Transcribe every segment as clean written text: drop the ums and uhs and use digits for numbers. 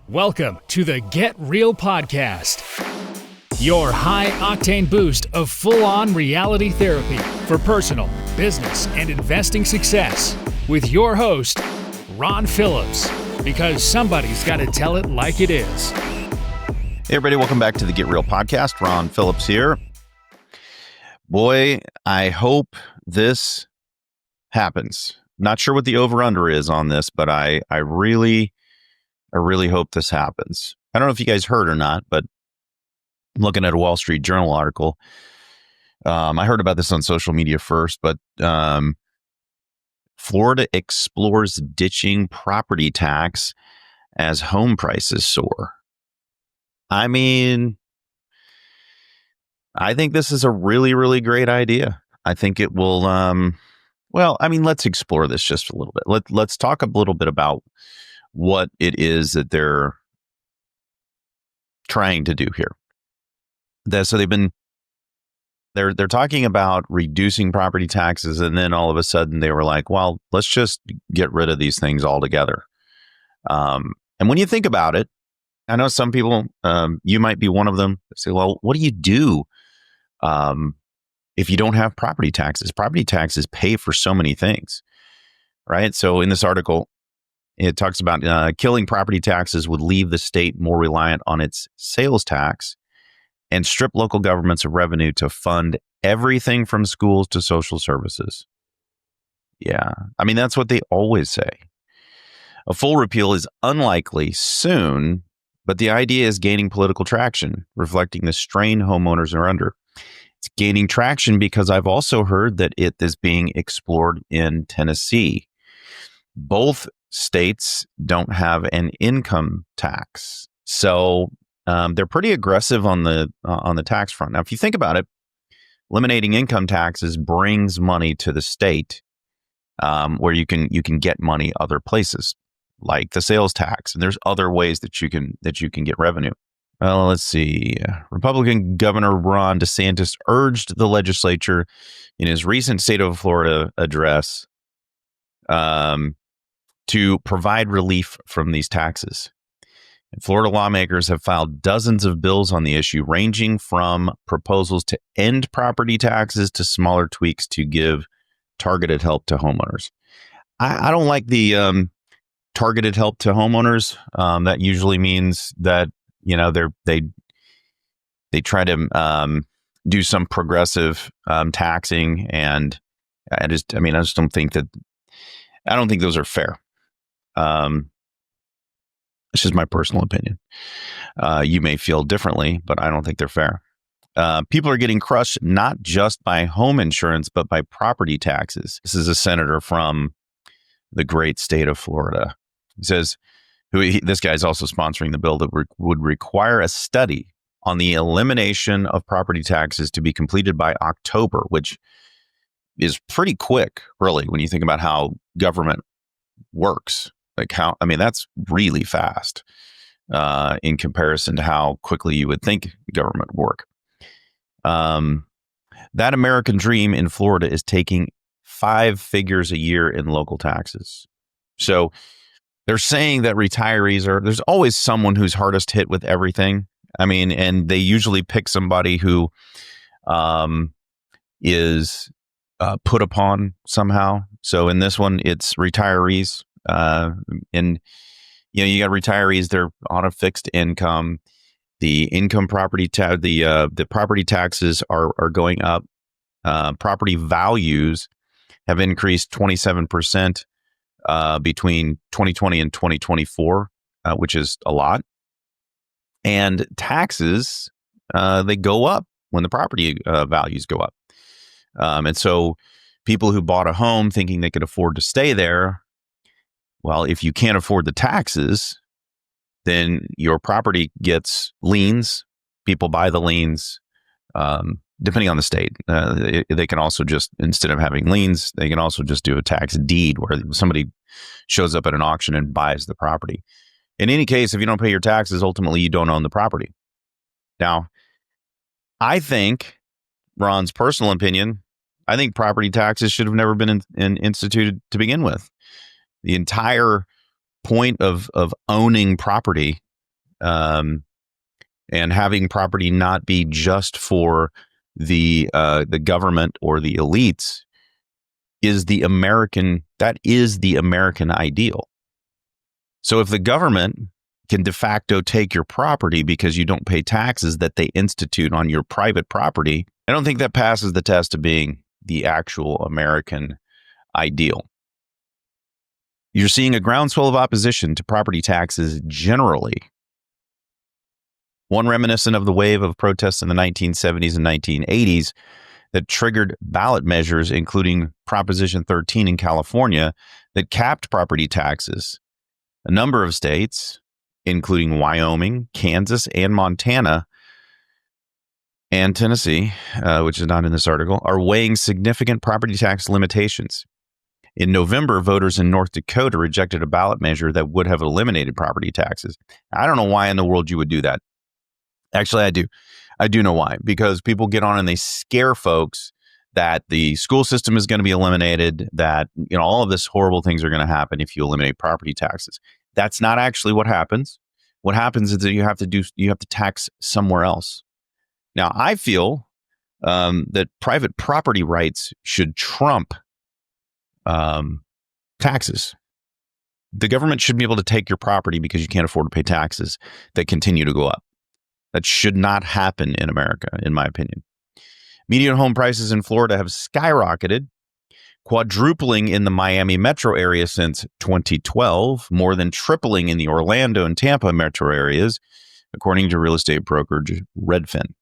Welcome to the Get Real Podcast, your high-octane boost of full-on reality therapy for personal, business, and investing success with your host, Ron Phillips, because somebody's got to tell it like it is. Hey, everybody. Welcome back to the Get Real Podcast. Ron Phillips here. Boy, I hope this happens. Not sure what the over-under is on this, but I really hope this happens. I don't know if you guys heard or not, but I'm looking at a Wall Street Journal article. I heard about this on social media first, but Florida explores ditching property tax as home prices soar. I mean, I think this is a really great idea. I think it will, let's explore this just a little bit. Let's talk a little bit about what it is that they're trying to do here. So they're talking about reducing property taxes, and then all of a sudden they were like, well, let's just get rid of these things altogether. And when you think about it, I know some people, you might be one of them, say, well, what do you do if you don't have property taxes? Property taxes pay for so many things, right? So in this article, it talks about killing property taxes would leave the state more reliant on its sales tax and strip local governments of revenue to fund everything from schools to social services. Yeah, I mean, that's what they always say. A full repeal is unlikely soon, but the idea is gaining political traction, reflecting the strain homeowners are under. It's gaining traction because I've also heard that it is being explored in Tennessee. Both states don't have an income tax, so they're pretty aggressive on the tax front. Now, if you think about it, eliminating income taxes brings money to the state, where you can get money other places, like the sales tax, and there's other ways that you can get revenue. Well, let's see. Republican Governor Ron DeSantis urged the legislature in his recent state of Florida address to provide relief from these taxes. And Florida lawmakers have filed dozens of bills on the issue, ranging from proposals to end property taxes to smaller tweaks to give targeted help to homeowners. I don't like the targeted help to homeowners. That usually means that, you know, they try to do some progressive taxing, and I just don't think those are fair. It's just my personal opinion. You may feel differently, but I don't think they're fair. People are getting crushed not just by home insurance, but by property taxes. This is a senator from the great state of Florida. He says, this guy is also sponsoring the bill that would require a study on the elimination of property taxes to be completed by October, which is pretty quick, really, when you think about how government works. That's really fast in comparison to how quickly you would think government work. That American dream in Florida is taking 5 figures a year in local taxes. So they're saying that there's always someone who's hardest hit with everything. I mean, and they usually pick somebody who is put upon somehow. So in this one, it's retirees. And you got retirees, they're on a fixed income. The income property the property taxes are going up. Property values have increased 27% between 2020 and 2024, which is a lot. And taxes, they go up when the property values go up. And so people who bought a home thinking they could afford to stay there, well, if you can't afford the taxes, then your property gets liens. People buy the liens, depending on the state. They can also just, instead of having liens, they can also just do a tax deed where somebody shows up at an auction and buys the property. In any case, if you don't pay your taxes, ultimately you don't own the property. Now, I think, Ron's personal opinion, I think property taxes should have never been instituted to begin with. The entire point of owning property and having property not be just for the government or the elites is the American ideal. So if the government can de facto take your property because you don't pay taxes that they institute on your private property, I don't think that passes the test of being the actual American ideal. You're seeing a groundswell of opposition to property taxes generally. One reminiscent of the wave of protests in the 1970s and 1980s that triggered ballot measures, including Proposition 13 in California, that capped property taxes. A number of states, including Wyoming, Kansas, and Montana, and Tennessee, which is not in this article, are weighing significant property tax limitations. In November, voters in North Dakota rejected a ballot measure that would have eliminated property taxes. I don't know why in the world you would do that. Actually, I do. I do know why. Because people get on and they scare folks that the school system is going to be eliminated, that all of this horrible things are going to happen if you eliminate property taxes. That's not actually what happens. What happens is that you have to tax somewhere else. Now, I feel that private property rights should trump taxes. The government should be able to take your property because you can't afford to pay taxes that continue to go up. That should not happen in America, in my opinion. Median home prices in Florida have skyrocketed, quadrupling in the Miami metro area since 2012, more than tripling in the Orlando and Tampa metro areas, according to real estate brokerage Redfin.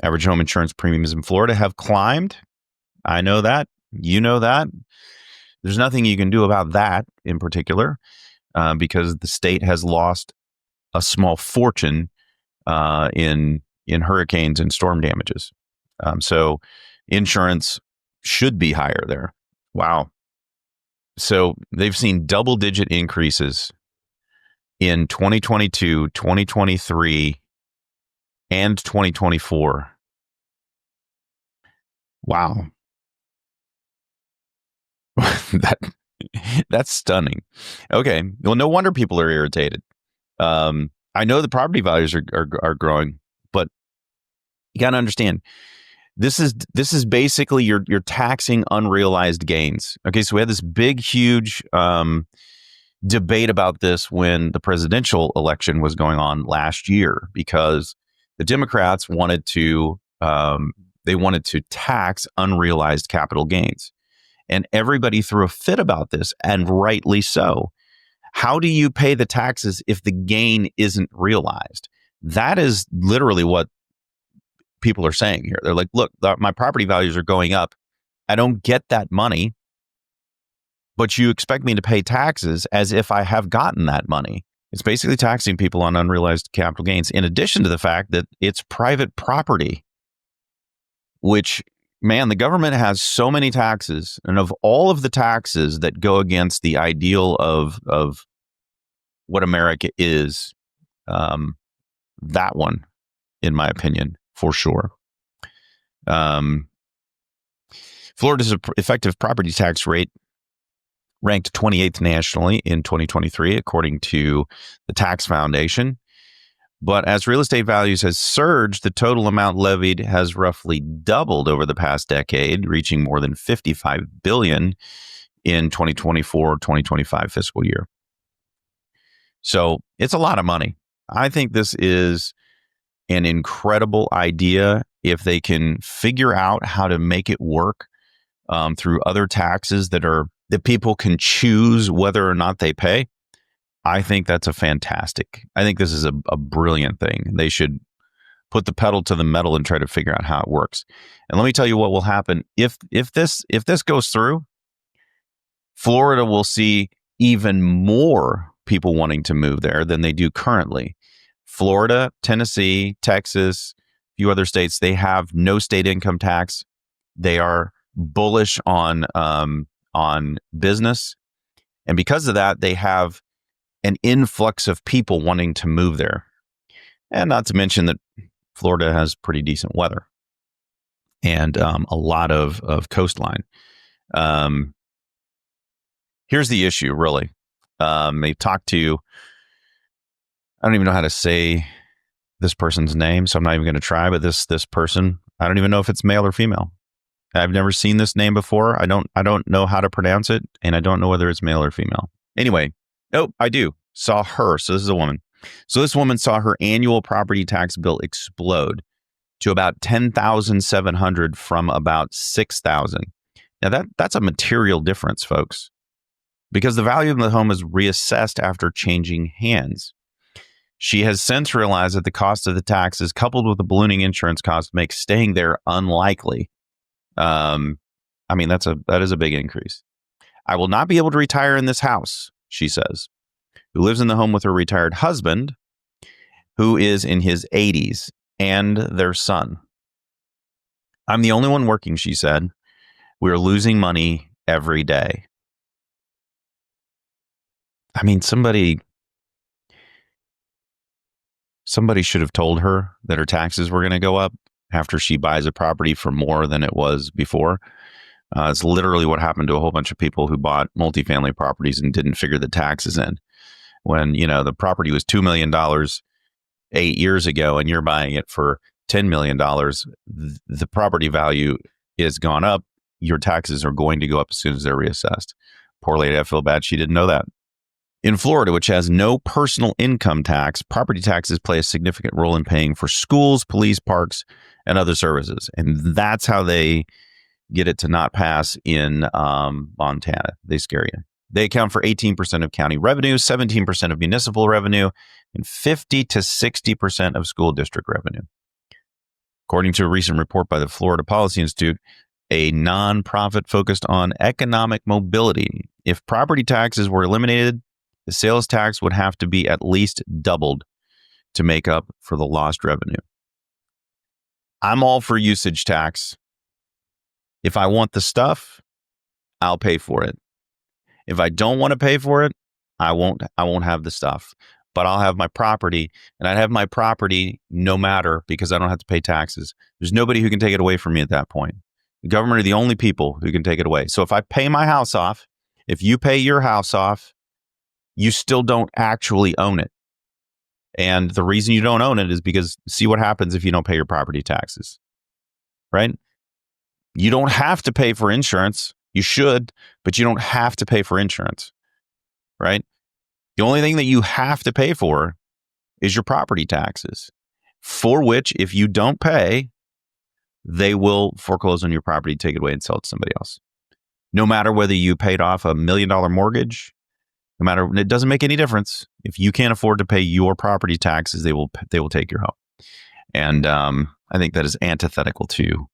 Average home insurance premiums in Florida have climbed. I know that. You know that. There's nothing you can do about that in particular because the state has lost a small fortune in hurricanes and storm damages. So insurance should be higher there. Wow. So they've seen double-digit increases in 2022, 2023, and 2024. Wow. That's stunning. Okay. Well, no wonder people are irritated. I know the property values are growing, but you got to understand this is basically you're taxing unrealized gains. Okay, so we had this big, huge debate about this when the presidential election was going on last year because the Democrats wanted to tax unrealized capital gains, and everybody threw a fit about this, and rightly so. How do you pay the taxes if the gain isn't realized? That is literally what people are saying here. They're like, look, my property values are going up. I don't get that money, but you expect me to pay taxes as if I have gotten that money. It's basically taxing people on unrealized capital gains, in addition to the fact that it's private property, which, man, the government has so many taxes, and of all of the taxes that go against the ideal of what America is, that one, in my opinion, for sure. Florida's effective property tax rate ranked 28th nationally in 2023, according to the Tax Foundation. But as real estate values has surged, the total amount levied has roughly doubled over the past decade, reaching more than $55 billion in 2024-2025 fiscal year. So it's a lot of money. I think this is an incredible idea if they can figure out how to make it work through other taxes that people can choose whether or not they pay. I think that's I think this is a brilliant thing. They should put the pedal to the metal and try to figure out how it works. And let me tell you what will happen if this goes through. Florida will see even more people wanting to move there than they do currently. Florida, Tennessee, Texas, a few other states, they have no state income tax. They are bullish on business, and because of that, they have an influx of people wanting to move there. And not to mention that Florida has pretty decent weather and a lot of coastline. Here's the issue, really. They talked to I don't even know how to say this person's name, so I'm not even going to try. But this person, I don't even know if it's male or female. I've never seen this name before. I don't know how to pronounce it, and I don't know whether it's male or female. Anyway, I do. Saw her. So this is a woman. So this woman saw her annual property tax bill explode to about $10,700 from about $6,000. Now that's a material difference, folks, because the value of the home is reassessed after changing hands. She has since realized that the cost of the taxes, coupled with the ballooning insurance costs, makes staying there unlikely. That is a big increase. I will not be able to retire in this house, she says, who lives in the home with her retired husband, who is in his 80s, and their son. I'm the only one working, she said. We're losing money every day. I mean, somebody should have told her that her taxes were going to go up after she buys a property for more than it was before. It's literally what happened to a whole bunch of people who bought multifamily properties and didn't figure the taxes in. When, the property was $2 million 8 years ago and you're buying it for $10 million, the property value is gone up. Your taxes are going to go up as soon as they're reassessed. Poor lady, I feel bad she didn't know that. In Florida, which has no personal income tax, property taxes play a significant role in paying for schools, police, parks, and other services. And that's how they get it to not pass in Montana. They scare you. They account for 18% of county revenue, 17% of municipal revenue, and 50 to 60% of school district revenue. According to a recent report by the Florida Policy Institute, a nonprofit focused on economic mobility, if property taxes were eliminated, the sales tax would have to be at least doubled to make up for the lost revenue. I'm all for usage tax. If I want the stuff, I'll pay for it. If I don't want to pay for it, I won't have the stuff. But I'll have my property, and I'd have my property no matter, because I don't have to pay taxes. There's nobody who can take it away from me at that point. The government are the only people who can take it away. So if I pay my house off, if you pay your house off, you still don't actually own it. And the reason you don't own it is because see what happens if you don't pay your property taxes, right? You don't have to pay for insurance. You should, but you don't have to pay for insurance, right? The only thing that you have to pay for is your property taxes, for which if you don't pay, they will foreclose on your property, take it away, and sell it to somebody else. No matter whether you paid off $1 million mortgage, it doesn't make any difference. If you can't afford to pay your property taxes, they will take your home. And I think that is antithetical to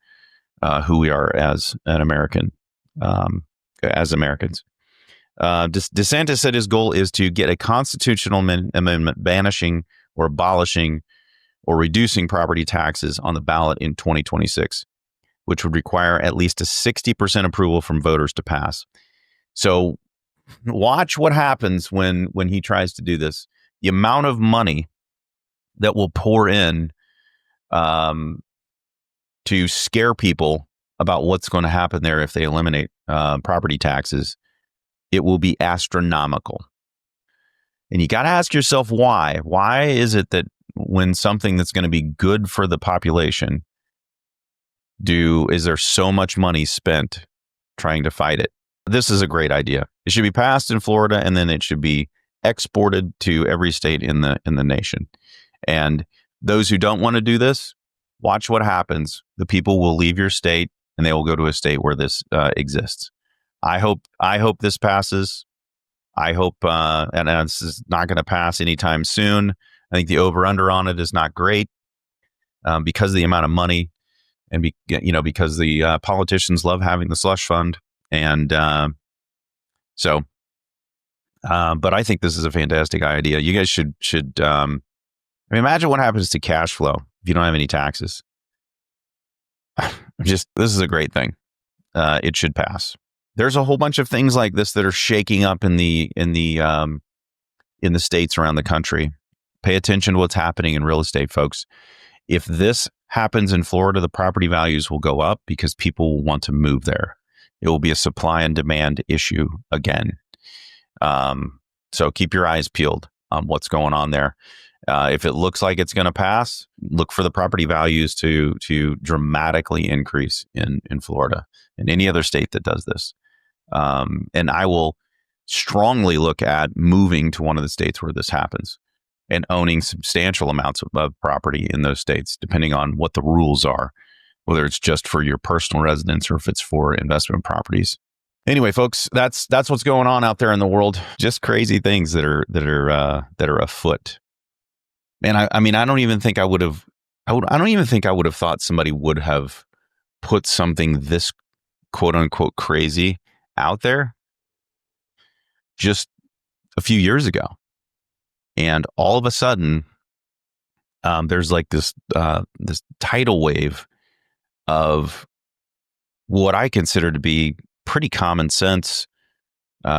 who we are as an American, as Americans. DeSantis said his goal is to get a constitutional amendment banishing or abolishing or reducing property taxes on the ballot in 2026, which would require at least a 60% approval from voters to pass. So watch what happens when he tries to do this. The amount of money that will pour in to scare people about what's going to happen there if they eliminate property taxes, it will be astronomical. And you got to ask yourself why. Why is it that when something that's going to be good for the population, is there so much money spent trying to fight it? This is a great idea. It should be passed in Florida, and then it should be exported to every state in the nation. And those who don't want to do this, watch what happens. The people will leave your state, and they will go to a state where this exists. I hope this passes. I hope, and this is not going to pass anytime soon. I think the over/under on it is not great because of the amount of money, and because the politicians love having the slush fund, and but I think this is a fantastic idea. You guys should. Imagine what happens to cash flow if you don't have any taxes. This is a great thing. It should pass. There's a whole bunch of things like this that are shaking up in the states around the country. Pay attention to what's happening in real estate, folks. If this happens in Florida, the property values will go up because people will want to move there. It will be a supply and demand issue again. So keep your eyes peeled on what's going on there. If it looks like it's going to pass, look for the property values to dramatically increase in Florida and any other state that does this. And I will strongly look at moving to one of the states where this happens and owning substantial amounts of property in those states, depending on what the rules are, whether it's just for your personal residence or if it's for investment properties. Anyway, folks, that's what's going on out there in the world. Just crazy things that are afoot. And I mean, I don't even think I would have thought somebody would have put something this quote unquote crazy out there just a few years ago. And all of a sudden, there's like this tidal wave of what I consider to be pretty common sense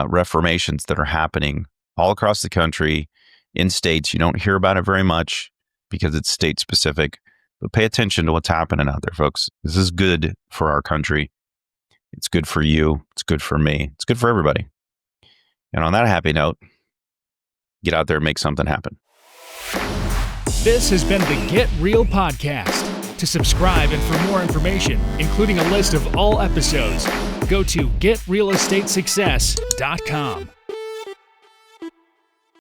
reformations that are happening all across the country in states. You don't hear about it very much because it's state specific, but pay attention to what's happening out there, folks. This is good for our country. It's good for you. It's good for me. It's good for everybody. And on that happy note, get out there and make something happen. This has been the Get Real Podcast. To subscribe and for more information, including a list of all episodes, go to getrealestatesuccess.com.